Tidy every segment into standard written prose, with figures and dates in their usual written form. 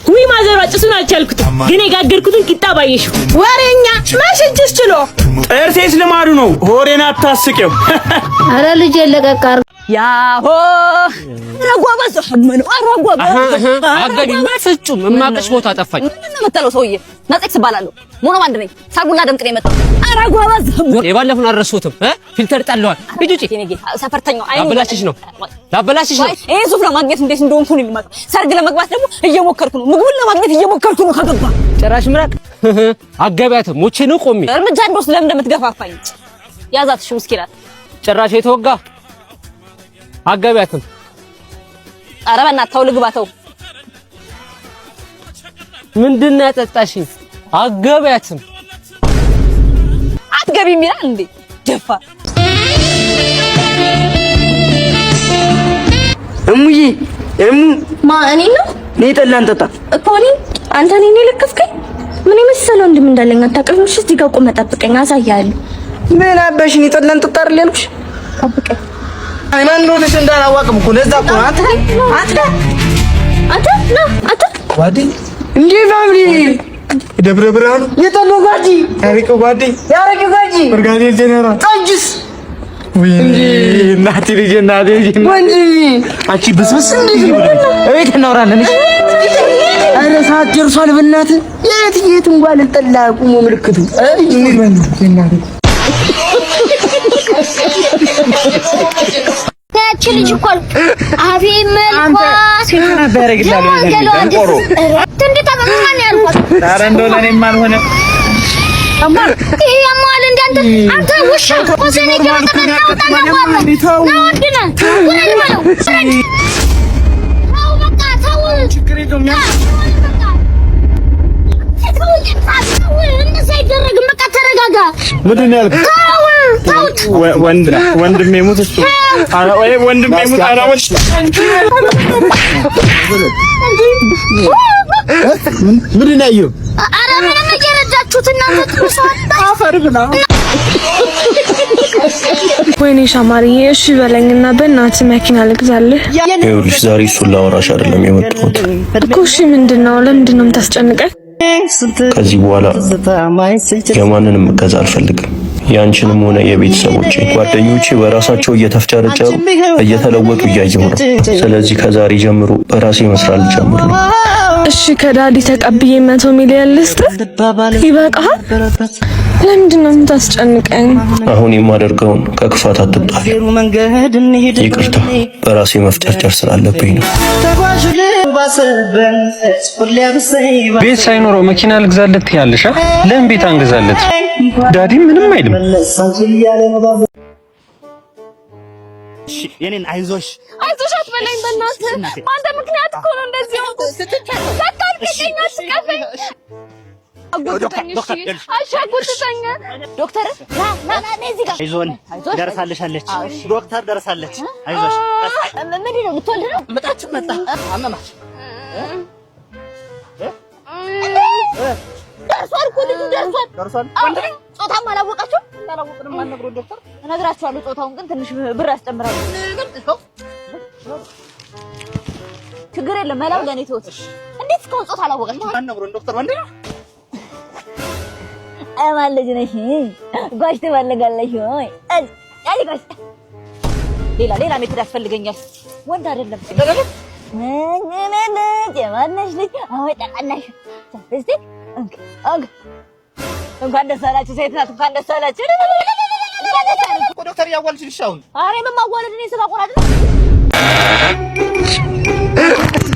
ወይ ማዘሯ ጭሱን አልቻልኩትም ግን የጋገርኩትን ቂጣ ባየሽው ወሬኛ ማሽጅስ ችሎ እርሴስ ልማዱ ነው ሆሬን አታስቂው አረ ልጅ ለቀቃር ያሆ ረጓባስ ሐመኑ አረጓባ አገዲ ማፈጩም ማቀሽ ቦታ ጠፋኝ ምንድነው መተለው ሰውዬ ናጤክስ ባላለው ሞኖ ባንድ ነኝ ሳርጉላ ደምቅ ነው የመጣው አረጓባስ የባለፈውን አረሱትም ፊልተር ጣለዋል ልጅ ሰፈርተኛው አይ ላበላሽሽ ነው ይሄ ሱፍ ለማግኘት እንዴት እንደሆንኩ ነው ልማት ሰርግ ለመግባት ደግሞ እየሞከርኩ ነው ምግቡን ለማግኘት እየሞከርኩ ነው ከገባ ጭራሽ ምራቅ አገቢያት ሞቼ ነው ቆሜ እርምጃ እንደወስድ ለምን እንደምትገፋፋኝ ያዛትሽ ምስኪናት ጭራሽ የተወጋ አገቢያትም ኧረ በእናትህ ተው ልግባተው ምንድነው ያጠጣሽኝ አገቢያትም አትገቢም ይላል እንዴ ደፋ እሙዬ ማን ነው ነይ ጠላን ጠጣ እኮ አንተ ነኝ ልከፍከኝ ምን ይመስለው እንደምንዳለኝ አታውቅም እሺ እዚህ ጋር ቆመ ጠብቀኝ አሳያለሁ ምን አባሽኝ ጠላን ጠጣ አይደል ያልኩሽ ጠብቀኝ አይማን ነው ልጅ እንዳላዋቅም እኮ ለዛ እኮ አንተ ጓዲ እንዴ ፋሚሊ ደብረ ብርሃን የጠሎ ጓዲ ያሪቆ ጓዲ ብርጋዴር ጀነራል ጠጅስ ወይ እናቴ ልጅ ወንጂ አንቺ ብስብስ እንዴ እቤት እናወራለን እሺ አረ ሰዓት ደርሷል በእናትህ የት እንኳን ልጠላ ቁሞ ምልክቱ እናቴ ያቺ ልጅ እኮ አቤ መልኳ ሲናበረግላለ ቆሮ እንዴት አመማን ያልኳት ኧረ እንደው ለኔም አልሆነ አማር ያማል እንዳንተ አንተ ውሻ ወሰኔ ገበጣና ነው ወንድና ወንድ ነው ታው በቃ ታው ችግር የለውም ያ እንደዛ አይደረግም በቃ ተረጋጋ ምንድን ነው ያልከው ወንድሜ ሙት እሱ አረ ወይ ወንድሜ ሙት አረ ወሽ ምንድን ነው ያየው አረ ምንም እየረዳችሁት እናንተ ትሩሳል አፈር ብላ ወይኔ ሻማርዬ እሺ በለኝና በእናትህ መኪና ልግዛልህ ይኸውልሽ ዛሬ እሱን ላወራሽ አይደለም የመጣሁት እኮ እሺ ምንድነው ለምንድነው የምታስጨንቀኝ ከዚህ በኋላ የማንንም እገዛ አልፈልግም ያንቺንም ሆነ የቤተሰቦቼ ጓደኞቼ በራሳቸው እየተፍጨረጨሩ እየተለወጡ እያየሁ ነው ስለዚህ ከዛሬ ጀምሮ በራሴ መስራት ልጀምር ነው እሺ ከዳዲ ተቀብዬ 100 ሚሊዮን ልስጥ ይበቃል ለምንድነው የምታስጨንቀኝ አሁን የማደርገውን ከክፋት አትጣል ይቅርታ በራሴ መፍጨርጨር ስላለብኝ ነው ቤት ሳይኖረው መኪና ልግዛለት ያለሽ ለምን ቤት አንገዛለት ዳዲ ምንም አይልም እሺ የኔን አይዞሽ አትበለኝ በእናትህ አንተ ምክንያት እኮ ነው እንደዚህ ሆንኩት በቃ ልቀቀኝ አትቀፈኝ ዶክተር ና እዚህ ጋር አይዞን ደርሳለች ዶክተር ደርሳለች አይዞሽ ምንድን ነው ልትወልድ ነው መጣ አመማች ደርሷል እኮ ልጁ ደርሷል ጾታም አላወቃችሁም አላወቅንም ማን ነግሮ ዶክተር እነግራችኋለሁ ጾታውን ግን ትንሽ ብር ያስጨምራል ችግር የለም መላው ለኔ ተወት እንዴት እስካሁን ጾታ አላወቃችሁም ማን ነግሮ ዶክተር ወንድ ነው አማን ልጅ ነሽ ጓሽ ትፈልጋለሽ ወይ አይ ጓሽ ሌላ ሜትድ ያስፈልገኛል ወንድ አይደለም የማነሽ ልጅ አይ ጠቃናሽ እስቲ እንኳን ደስ አላችሁ ሴት ናት እንኳን ደስ አላችሁ ዶክተር ያዋልሽልሽ አሁን ኧረ ምን ማዋለድ እኔ ስራ ቆራጥ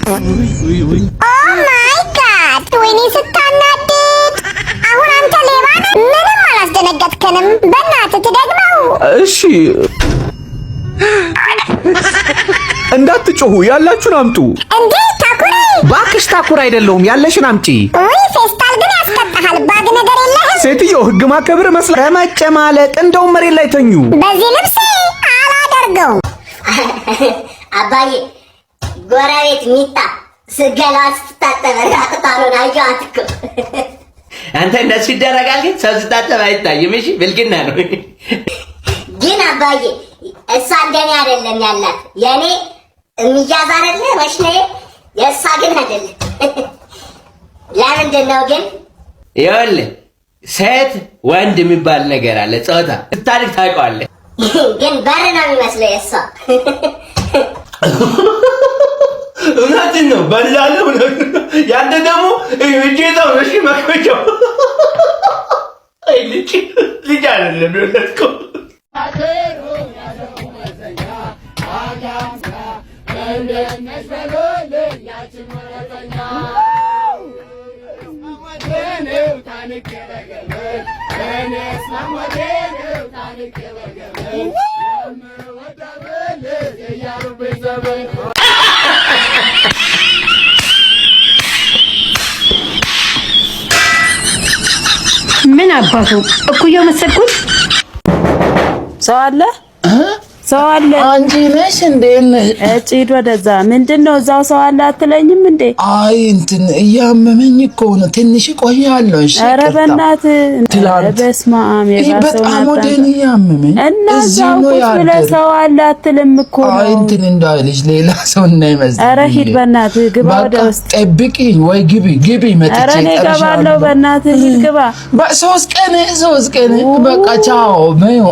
ኦ ማይ ጋድ ወይኔ ስታናድድ አሁን አንተ ሌባ ነህ ምንም አላስደነገጥከንም በእናትህ ትደግመው እሺ እንዳትጮሁ ያላችሁን አምጡ እንዴ ታኩራ ባክሽ ታኩራ አይደለሁም ያለሽን አምጪ ወይ ፌስታል ግን ያስቀጣሃል ባግ ነገር የለህም ሴትዮ ህግ ማከብር መስለ ከመጨማለቅ እንደው መሬት ላይ ተኙ በዚህ ልብስ አላደርገው አባዬ ጎረቤት ሚጣ ስገላስ ተጣጣበራ ተጣሉን አያት እኮ አንተ እንደሱ ይደረጋል ግን ሰው ስታጠብ አይታይም እሺ ብልግና ነው ግን አባዬ እሷ እንደኔ አይደለም ያላት የኔ የሚያዝ አይደለ ወሽኔ የእሷ ግን አይደለም ምንድነው ግን? ይኸውልህ ሴት ወንድ የሚባል ነገር አለ። ጾታ ስታድግ ታውቀዋለህ። ግን በር ነው የሚመስለው የእሷ። እውነትን ነው በላለው ነው። ያንተ ደግሞ እጄታው ነው። እሺ መክፈቻው አይ ልጅ አይደለም የወለድከው። ምን አባቱ እኩያው መሰልኩት። ሰው አለ ሰው አለ። አንቺ ነሽ እንዴ? እጭ ሂድ ወደዛ። ምንድነው እዛው ሰው አለ አትለኝም እንዴ? አይ እንትን እያመመኝ እኮ ነው። ትንሽ ቆያለሁ። እሺ ኧረ በእናትህ በስመ አብ በጣም ወደኔ እያመመኝ እዛው ቁጭ ብለህ ሰው አለ አትልም እኮ ነው። አይ እንትን እንዳይልሽ ሌላ ሰው እንዳይመስል። ኧረ ሂድ በእናትህ ግባ ወደ ውስጥ። ጠብቂኝ ወይ ግቢ መጥቼ። ኧረ እኔ እገባለሁ በእናትህ ሂድ ግባ። ሶስት ቀን በቃ ቻው በይው።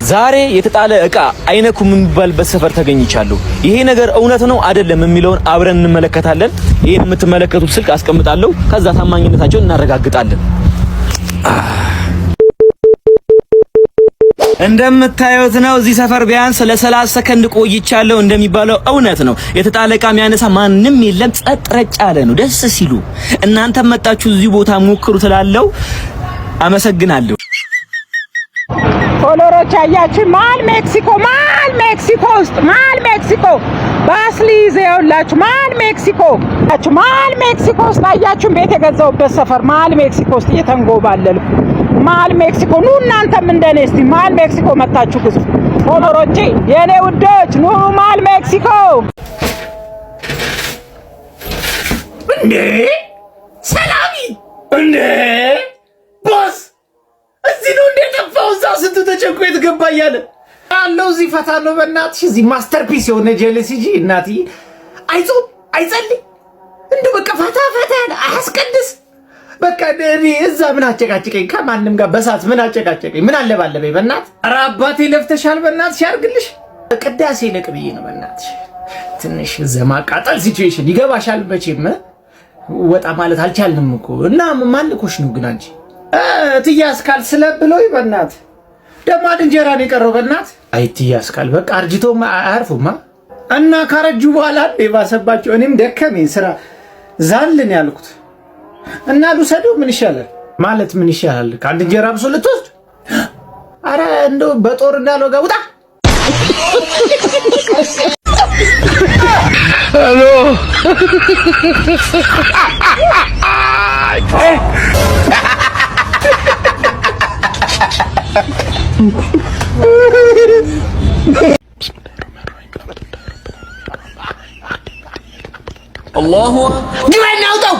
ዛሬ የተጣለ ዕቃ አይነኩም የሚባልበት ሰፈር ተገኝቻለሁ። ይሄ ነገር እውነት ነው አይደለም የሚለውን አብረን እንመለከታለን። ይሄን የምትመለከቱት ስልክ አስቀምጣለሁ። ከዛ ታማኝነታቸውን እናረጋግጣለን። እንደምታዩት ነው እዚህ ሰፈር ቢያንስ ለ30 ሰከንድ ቆይቻለሁ። እንደሚባለው እውነት ነው። የተጣለ ዕቃ የሚያነሳ ማንም የለም። ጸጥ ረጭ ያለ ነው። ደስ ሲሉ እናንተም መጣችሁ እዚህ ቦታ ሞክሩ ትላለው። አመሰግናለሁ። ኮሎሮች አያችሁ፣ መሀል ሜክሲኮ ውስጥ መሀል ሜክሲኮ ባስሊ ይዘውላችሁ መሀል ሜክሲኮ ውስጥ አያችሁ፣ ቤት የገዛውበት ሰፈር መሀል ሜክሲኮ ውስጥ እየተንጎባለልኩ መሀል ሜክሲኮ። ኑ እናንተም እንደኔ እስቲ መሀል ሜክሲኮ መታችሁ ግዙ። ኮሎሮቼ የኔ ውዶች ኑ መሀል ሜክሲኮ። እንዴ ሰላሚ እንዴ ቦስ እዚህ ነው እንደ ጠፋው። እዛ ስንቱ ተጨንቆ የተገባ እያለ አለው። እዚህ ፈታ ነው በእናትሽ። እዚህ ማስተርፒስ የሆነ ጀለሲ ጂ እናትዬ አይጾም አይጸልይ እንደ በቃ ፈታ አያስቀድስ። በቃ እኔ እዛ ምን አጨቃጨቀኝ? ከማንም ጋር በሳት ምን አጨቃጨቀኝ? ምን አለባለበኝ? በእናት ኧረ አባቴ ለፍተሻል። በእናትሽ ያርግልሽ። ቅዳሴ ለቅ ብዬ ነው በእናትሽ። ትንሽ ዘማቃጠል ሲቹዌሽን ይገባሻል። መቼም ወጣ ማለት አልቻልንም እኮ እና ማልኮሽ ነው ግን አንቺ ትያስካል ስለብለው ይበናት ደማ እንጀራ ነው የቀረው በእናት። አይ ትያስካል በቃ አርጅቶማ አያርፉማ እና ካረጁ በኋላ ባሰባቸው። እኔም ደከመኝ ስራ ዛልን ያልኩት እና ልውሰደው ምን ይሻላል ማለት ምን ይሻላል? ከአንድ እንጀራ ብሶ ልትወስድ? አረ እንደው በጦር እንዳለው ጋር ውጣ። ሄሎ አላሁ ግባና አውጣው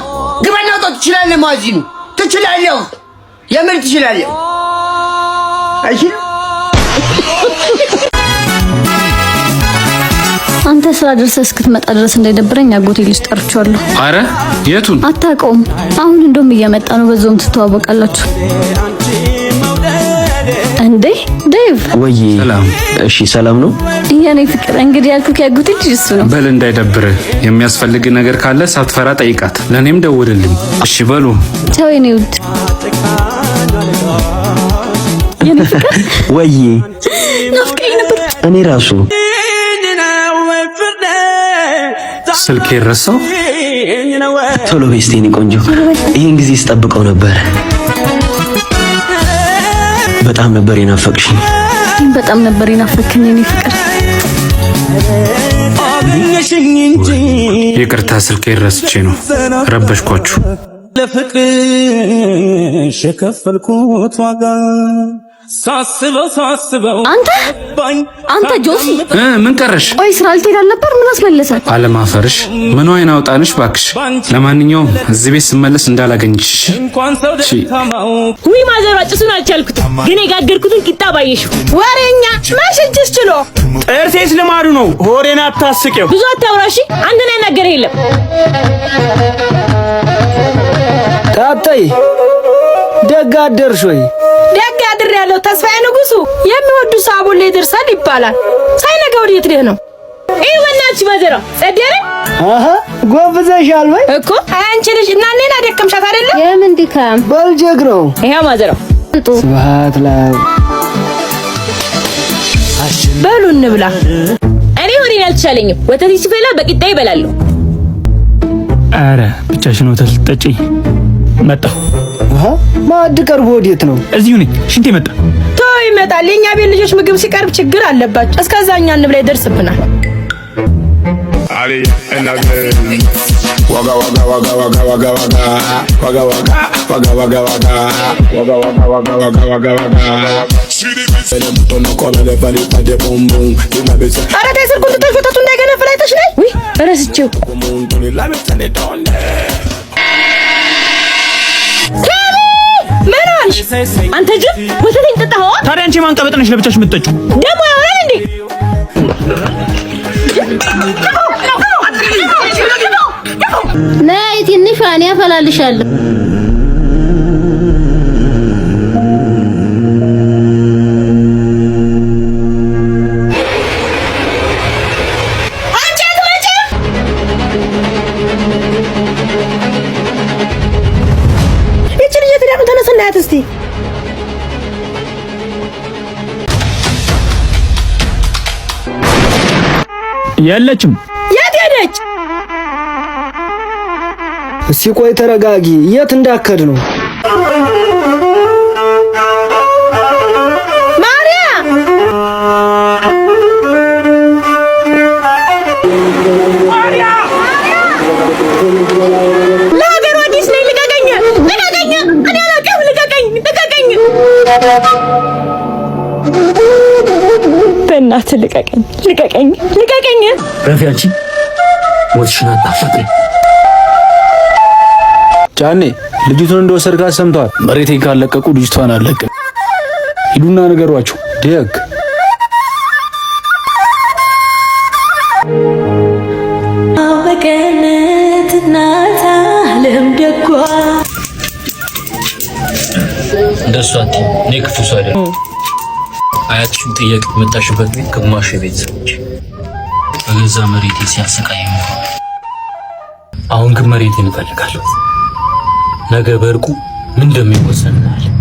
ትችላለህ። ማዚኑ ትችላለህ፣ የምር ትችላለህ። አይችልም። አንተ ስራ ደርሰህ እስክትመጣ ድረስ እንዳይደብረኝ አጎቴ ልጅ ጠርቼዋለሁ። አረ የቱን? አታውቀውም? አሁን እንደውም እየመጣ ነው። በዛውም ትተዋወቃላችሁ። እንዴ ዴቭ ወይ ሰላም። እሺ ሰላም ነው የኔ ፍቅር። እንግዲህ ያልኩህ ያጎቴ ልጅ እሱ ነው። በል እንዳይደብርህ፣ የሚያስፈልግ ነገር ካለ ሳትፈራ ጠይቃት። ለኔም ደውልልኝ። እሺ በሉ ቻው የኔ ውድ። የኔ ፍቅር ወይ ናፍቀኝ ነበር እኔ ራሱ። ስልክ ረሳው። ቶሎ በስቲ የኔ ቆንጆ፣ ይሄን ጊዜ ስጠብቀው ነበር። በጣም ነበር የናፈቅሽኝ። በጣም ነበር የናፈቅኝ የኔ ፍቅር። ይቅርታ ስልክ ረስቼ ነው ረበሽኳችሁ። ለፍቅርሽ የከፈልኩት ዋጋ ሳስበው አንተ ጆሲ ምን ቀረሽ? ቆይ ስራ ልትሄድ አልነበር? ምን አስመለሰ? አለማፈርሽ ምን አይን አውጣንሽ ባክሽ። ለማንኛውም እዚህ ቤት ስመለስ እንዳላገኝሽ። ውይ ማዘሯ ጭሱን አልቻልኩትም፣ ግን የጋገርኩትን ቂጣ ባየሽው። ወሬኛ መሽንጭስ ችሎ ጥርሴስ ልማዱ ነው። ሆሬን አታስቂው። ብዙ አታውራሽ። አንድ ነገር የለም እጠይ ደግ አደርሽ ወይ? ደግ አድር ያለው ተስፋዬ ንጉሱ የሚወዱ ሳቡን ላይ ይደርሳል ይባላል። ሳይነጋ ወዴት ልህ ነው? ይሄ ወናች ማዘራ ጸደረ አሃ ጎብዘሻል ወይ እኮ አንቺ ልጅ እና እኔን አደከምሻት አይደለ? የምን ድካም በልጀግረው ይሄ ማዘራ ስብሐት ላይ በሉ እንብላ። እኔ ሆዴን አልተሻለኝም። ወተት ሲፈላ በቂጣ ይበላለሁ። አረ ብቻሽን ወተት ልትጠጪ መጣሁ። ማዕድ ቀርቦ ወዴት ነው? እዚሁ ነኝ። ሽንቴ መጣ። ተው ይመጣል። የኛ ቤት ልጆች ምግብ ሲቀርብ ችግር አለባቸው። እስከዛኛ እንብላ ይደርስብናል። አሊ እናገ ዋጋ ዋጋ ዋጋ ዋጋ ዋጋ ዋጋ ዋጋ ዋጋ ዋጋ ዋጋ ዋጋ ዋጋ ዋጋ ዋጋ ዋጋ ዋጋ ኧረ ተይ ስልኩን ትተሽ ወተቱ እንዳይገነፍል አይተሽ ነይ። ውይ እረስቼው ምን ሆንሽ አንተ ጅብ? ወተቴን ጠጣኸው? ታዲያ አንቺ ማን ቀበጥ ነሽ ለብቻሽ የምትጠጪው? ደሞ ያወራል እንዴ? ነይ ትንሽ እኔ አፈላልሻለሁ። እናት እስቲ የለችም። የት ሄደች? እስቲ ቆይ ተረጋጊ። የት እንዳከድ ነው? ማርያም ለሀገሩ አዲስ ነኝ። ልቀቀኝ! ልቀቀኝ! እኔ አላውቅም። ልቀቀኝ! ልቀቀኝ! በእናትህ ልቀቀኝ! ልቀቀኝ! ልቀቀኝ! ረፊ አንቺ ሞትሽን አጣፋጥሪ። ጫኔ ልጅቱን እንደወሰድካት ሰምተዋል። መሬቴን ካለቀቁ ልጅቷን አለቅም። ሂዱና ንገሯቸው። ደግ በገነት እናት ዓለም ደጓ እንደሷ እኔ ክፉ ሰው አይደለም። አያትሽን ጥያቄ መጣሽበት ቤት ግማሽ ቤተሰቦች በገዛ መሬቴ ሲያሰቃየኝ አሁን ግን መሬቴን እፈልጋለሁ። ነገ በርቁ ምን እንደሚወሰን እናያለን።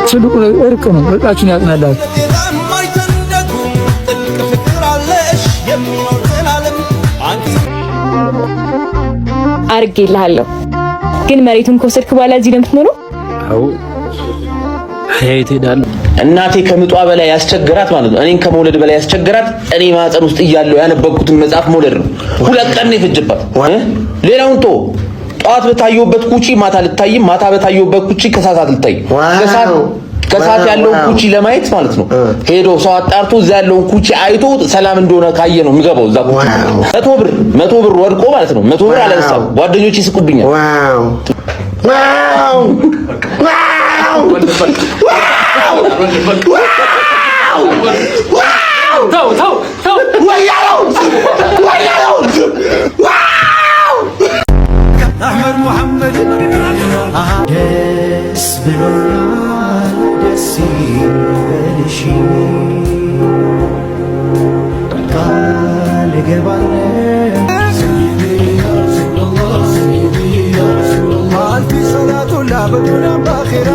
ትልቁ እርቅ ነው። እርቃችን ያጽናላችሁ። አርጌልሃለሁ። ግን መሬቱን ከወሰድክ በኋላ እዚህ ነው የምትኖረው? አዎ ሄት ሄዳል። እናቴ ከምጧ በላይ ያስቸገራት ማለት ነው። እኔን ከመውለድ በላይ ያስቸገራት እኔ ማህፀን ውስጥ እያለሁ ያነበብኩትን መጽሐፍ መውለድ ነው። 2 ቀን ነው የፈጀባት። ሌላውን ቶ ጧት በታየውበት ኩቺ ማታ ልታይም፣ ማታ በታየውበት ኩቺ ከሳሳት ልታይ፣ ከሳት ያለውን ኩቺ ለማየት ማለት ነው። ሄዶ ሰው አጣርቶ እዛ ያለውን ኩቺ አይቶ ሰላም እንደሆነ ካየ ነው የሚገባው። እዛ ኩቺ 100 ብር ወድቆ ማለት ነው። 100 ብር አላነሳም። ጓደኞቼ ይስቁብኛል። ዋው ዋው ዋው ተው ተው ተው ወያው ወያው ዋው አህመድ መሐመድ ደስ ብሎኛል ደስ ይበልሽ ቃል እገባለሁ ሰይዲ ያ ረሱላህ ሰይዲ ያ ረሱላህ አልፊ ሰላቱ ላ በዱንያ በአኺራ